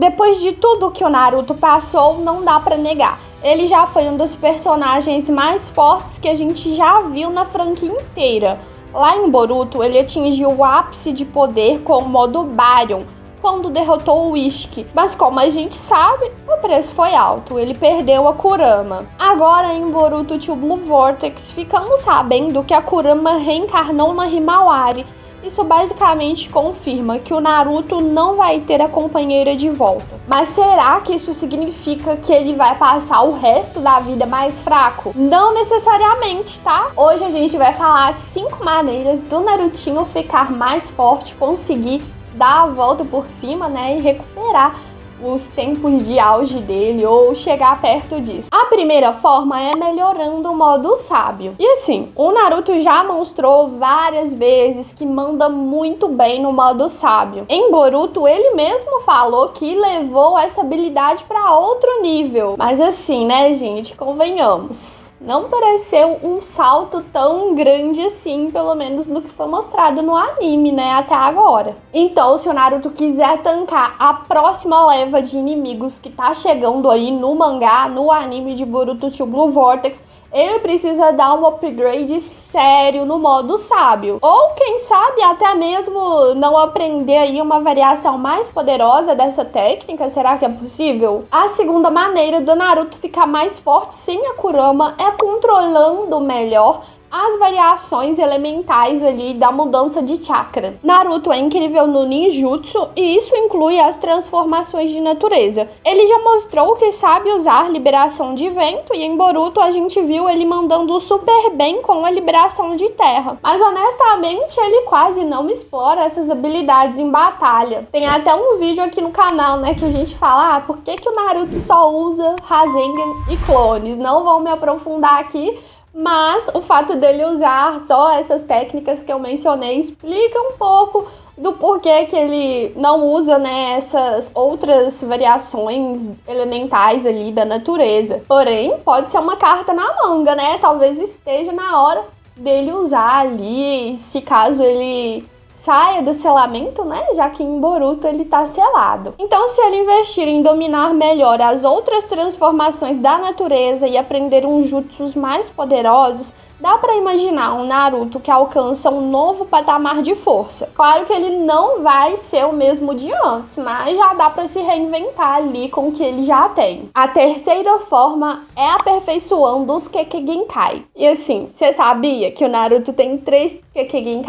Depois de tudo que o Naruto passou, não dá pra negar. Ele já foi um dos personagens mais fortes que a gente já viu na franquia inteira. Lá em Boruto, ele atingiu o ápice de poder com o modo Baryon, quando derrotou o Ishiki. Mas como a gente sabe, o preço foi alto, ele perdeu a Kurama. Agora em Boruto to Blue Vortex, ficamos sabendo que a Kurama reencarnou na Himawari. Isso basicamente confirma que o Naruto não vai ter a companheira de volta. Mas será que isso significa que ele vai passar o resto da vida mais fraco? Não necessariamente, tá? Hoje a gente vai falar 5 maneiras do Narutinho ficar mais forte, conseguir dar a volta por cima, né, e recuperar os tempos de auge dele ou chegar perto disso. A primeira forma é melhorando o modo sábio. E assim, o Naruto já mostrou várias vezes que manda muito bem no modo sábio. Em Boruto, ele mesmo falou que levou essa habilidade para outro nível. Mas assim, né, gente, convenhamos, não pareceu um salto tão grande assim, pelo menos no que foi mostrado no anime, né, até agora. Então, se o Naruto quiser tancar a próxima leva de inimigos que tá chegando aí no mangá, no anime de Boruto to Blue Vortex, ele precisa dar um upgrade sério no modo sábio. Ou, quem sabe, até mesmo não aprender aí uma variação mais poderosa dessa técnica. Será que é possível? A segunda maneira do Naruto ficar mais forte sem a Kurama é controlando melhor as variações elementais ali da mudança de chakra. Naruto é incrível no ninjutsu e isso inclui as transformações de natureza. Ele já mostrou que sabe usar liberação de vento e em Boruto a gente viu ele mandando super bem com a liberação de terra. Mas honestamente ele quase não explora essas habilidades em batalha. Tem até um vídeo aqui no canal, né, que a gente fala por que o Naruto só usa Rasengan e clones. Não vou me aprofundar aqui, mas o fato dele usar só essas técnicas que eu mencionei explica um pouco do porquê que ele não usa, né, essas outras variações elementais ali da natureza. Porém, pode ser uma carta na manga, né? Talvez esteja na hora dele usar ali, se caso ele saia do selamento, né? Já que em Boruto ele tá selado. Então, se ele investir em dominar melhor as outras transformações da natureza e aprender uns jutsus mais poderosos, dá pra imaginar um Naruto que alcança um novo patamar de força. Claro que ele não vai ser o mesmo de antes, mas já dá pra se reinventar ali com o que ele já tem. A terceira forma é aperfeiçoando os Kekkei. E assim, você sabia que o Naruto tem 3 Kekkei?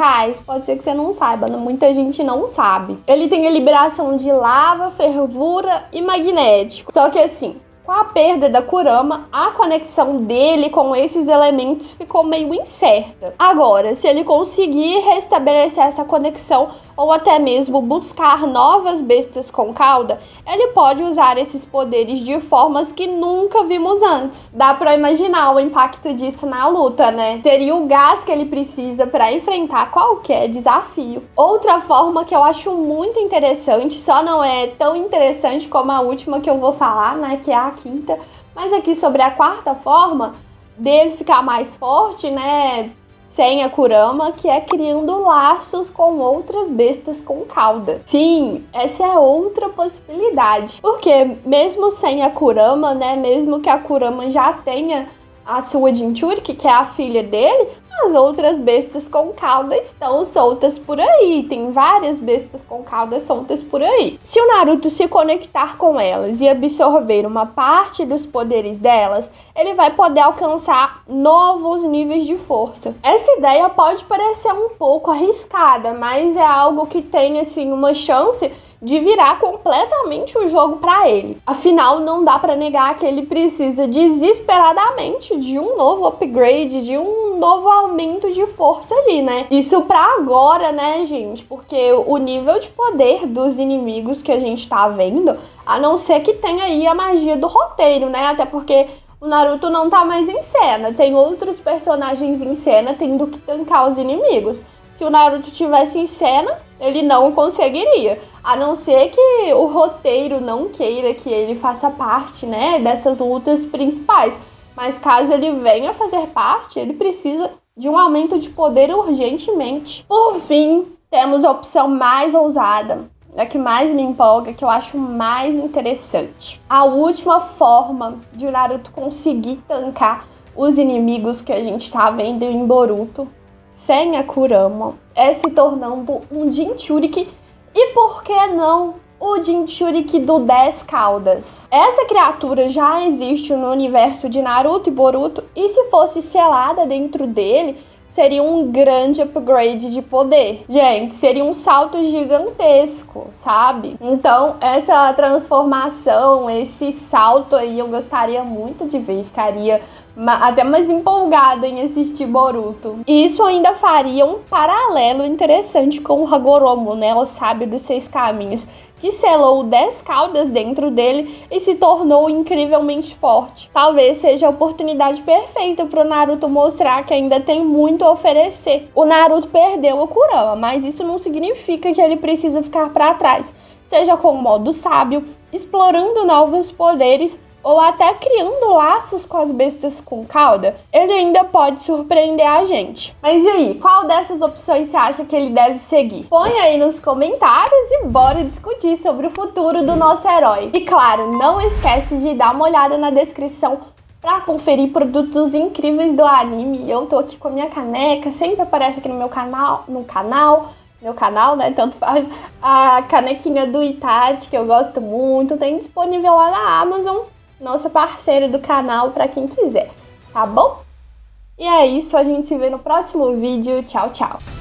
Pode ser que você não saiba, muita gente não sabe. Ele tem a liberação de lava, fervura e magnético. Só que assim, com a perda da Kurama, a conexão dele com esses elementos ficou meio incerta. Agora, se ele conseguir restabelecer essa conexão ou até mesmo buscar novas bestas com cauda, ele pode usar esses poderes de formas que nunca vimos antes. Dá pra imaginar o impacto disso na luta, né? Seria o gás que ele precisa para enfrentar qualquer desafio. Outra forma que eu acho muito interessante, só não é tão interessante como a última que eu vou falar, né, que é a quinta, mas aqui sobre a quarta forma dele ficar mais forte, né, sem a Kurama, que é criando laços com outras bestas com cauda. Sim, essa é outra possibilidade. Porque mesmo sem a Kurama, né, mesmo que a Kurama já tenha a sua Jinchuriki, que é a filha dele, as outras bestas com cauda estão soltas por aí. Tem várias bestas com cauda soltas por aí. Se o Naruto se conectar com elas e absorver uma parte dos poderes delas, ele vai poder alcançar novos níveis de força. Essa ideia pode parecer um pouco arriscada, mas é algo que tem assim uma chance de virar completamente o jogo para ele. Afinal, não dá para negar que ele precisa desesperadamente de um novo upgrade, de um novo aumento de força ali, né? Isso pra agora, né, gente? Porque o nível de poder dos inimigos que a gente tá vendo, a não ser que tenha aí a magia do roteiro, né? Até porque o Naruto não tá mais em cena. Tem outros personagens em cena tendo que tancar os inimigos. Se o Naruto tivesse em cena, ele não conseguiria. A não ser que o roteiro não queira que ele faça parte, né, dessas lutas principais. Mas caso ele venha fazer parte, ele precisa de um aumento de poder urgentemente. Por fim, temos a opção mais ousada. é a que mais me empolga, que eu acho mais interessante. A última forma de o Naruto conseguir tancar os inimigos que a gente tá vendo em Boruto, sem a Kurama, é se tornando um Jinchuriki. E por que não o Jinchuriki do 10 caudas? Essa criatura já existe no universo de Naruto e Boruto, e se fosse selada dentro dele, seria um grande upgrade de poder. Gente, seria um salto gigantesco, sabe? Então, essa transformação, esse salto aí, eu gostaria muito de ver. Ficaria até mais empolgada em assistir Boruto. E isso ainda faria um paralelo interessante com o Hagoromo, né? O sábio dos 6 caminhos, que selou 10 caudas dentro dele e se tornou incrivelmente forte. Talvez seja a oportunidade perfeita para o Naruto mostrar que ainda tem muito a oferecer. O Naruto perdeu o Kurama, mas isso não significa que ele precisa ficar para trás. Seja com o modo sábio, explorando novos poderes, ou até criando laços com as bestas com cauda, ele ainda pode surpreender a gente. Mas e aí, qual dessas opções você acha que ele deve seguir? Põe aí nos comentários e bora discutir sobre o futuro do nosso herói. E claro, não esquece de dar uma olhada na descrição para conferir produtos incríveis do anime. Eu tô aqui com a minha caneca, sempre aparece aqui no meu canal, né, tanto faz, a canequinha do Itachi, que eu gosto muito, tem disponível lá na Amazon, nossa parceira do canal, para quem quiser, tá bom? E é isso, a gente se vê no próximo vídeo. Tchau, tchau!